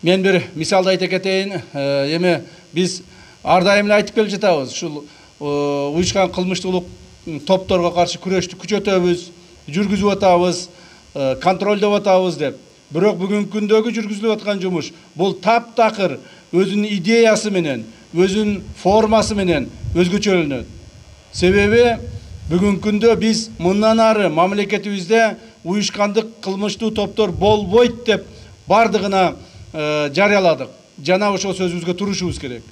Мен bir мисалды айта кетейин. Эми биз ар дайым эле айтып келип жатабыз. Ушул уюшкан кылмыштуулук топторго каршы күрөштү күчөтөбүз, жүргүзүп атабыз, контролдоп атабыз деп. Бирок бүгүнкү күндөгү жүргүзүлүп аткан жумуш бул таптакыр өзүнүн идеясы менен, өзүнүн формасы менен өзгөчөлөнөт. Себеби бүгүнкү күндө биз мындан ары мамлекетибизде уюшкандык кылмыштуу топтор болбойт деп бардыгына жарыяладык. Жана ошол сөзүбүзгө турушубуз керек.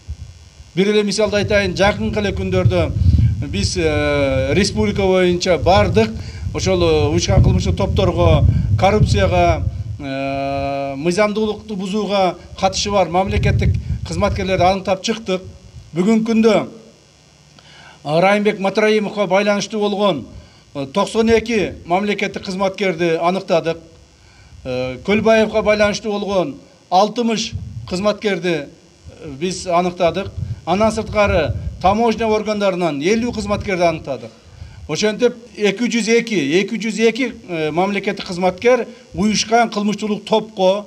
Бир эле мисалды айтайын, жакынкы эле күндөрдө биз республика боюнча бардык ошол уюшкан кылмыштуу топторго, коррупцияга, мыйзамдуулукту бузууга катышы бар мамлекеттик кызматкерлерди аныктап чыктык. Бүгүнкү күндө Райымбек Матраимовго байланыштуу болгон 92 мамлекеттик кызматкерди аныктадык. Көлбаевга байланыштуу болгон 60 кызматкерди биз аныктадык. Андан сырткары таможня органдарынан 50 кызматкерди аныктадык. Ошентип 202 мамлекеттик кызматкер уюшкан кылмыштуулук топко,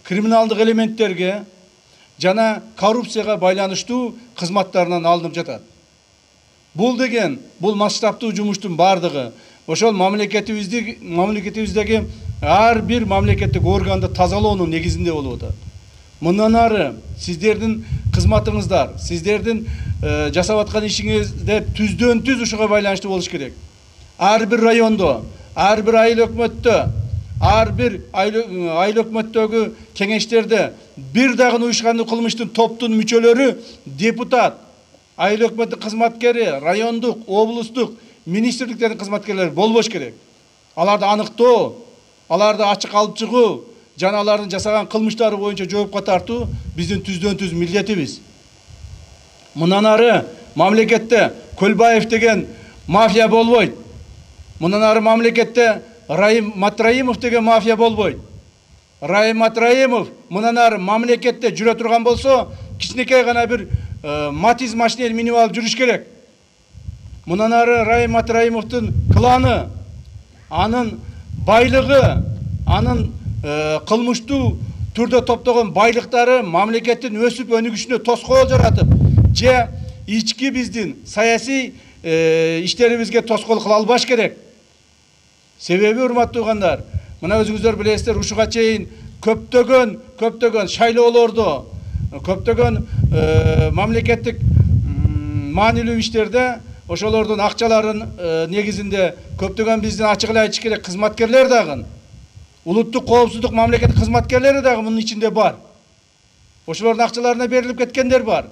криминалдык элементтерге жана коррупцияга байланыштуу кызматтарынан алынып жатат. Бул масштабтуу жумуштун бардыгы ошол мамлекетибиздеги ар бир мамлекеттик органды тазалоонун негизинде болуп атат. Мындан ары сиздердин кызматыңыздар, сиздердин жасап аткан ишиңизде түздөн түз ушуга байланыштуу болуш керек. Ар бир райондо, ар бир айыл өкмөттө, ар бир айыл өкмөттөгү кеңештерде бир дагы уюшкандык кылмыштын топтун мүчөлөрү депутат, айыл өкмөттүк кызматкери, райондук, облустук, министрликтердин кызматкерлери болбош керек. Аларды аныктоо, аларды ачык алып чыгуу, жана алардын жасаган кылмыштары боюнча жоопко тартуу биздин түздөн түз милдетибиз. Мындан ары мамлекетте Көлбаев деген мафия болбойт. Мындан ары мамлекетте Райым Матраимов деген мафия болбойт. Райым Матраимов мындан ары мамлекетте жүрө турган болсо, кичинекей гана бир Матиз машинени минип алып жүрүш керек. Мындан ары Райым Матраимовдун кланы, анын байлыгы, анын кылмыштуу түрдө топтогон байлыктары мамлекеттин өсүп өнүгүшүнө тоскоол жаратып, же ички биздин саясий иштерибизге тоскоол кыла албаш керек. Себеби урматтуу угандар, мына өзүңүздөр билесиздер, ушуга чейин көптөгөн шайлоолордо, көптөгөн мамлекеттик маанилүү иштерде ошолордун акчаларын негизинде көптөгөн биздин ачык эле айтыш керек кызматкерлер дагы, улуттук коопсуздук мамлекеттик кызматкерлери дагы мунун ичинде бар. Ошолордун акчаларына берилип кеткендер бар.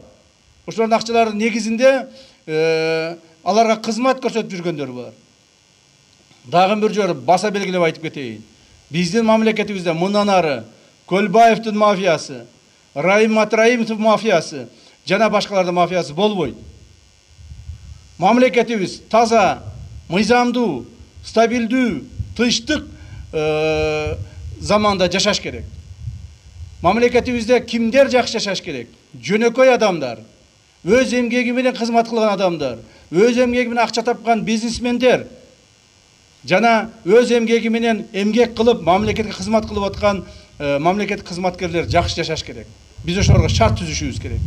Ошолордун акчаларынын негизинде аларга кызмат көрсөтүп жүргөндөр бар. Дагы бир жолу баса белгилеп айтып кетейин. Биздин мамлекетибизде мындан ары Көлбаевдин мафиясы, Райым Матраимовдун мафиясы жана башкалардын мафиясы болбойт. Мамлекетибиз таза, мыйзамдуу, стабилдүү, тынчтык заманда жашаш керек. Мамлекетибизде кимдер жакшы жашаш керек? Жөнөкөй адамдар, өз эмгеги менен кызмат кылган адамдар, өз эмгеги менен акча тапкан бизнесмендер жана өз эмгеги менен эмгек кылып мамлекетке кызмат кылып аткан мамлекеттик кызматкерлер жакшы жашаш керек. Биз ошолорго шарт түзүшүбүз керек.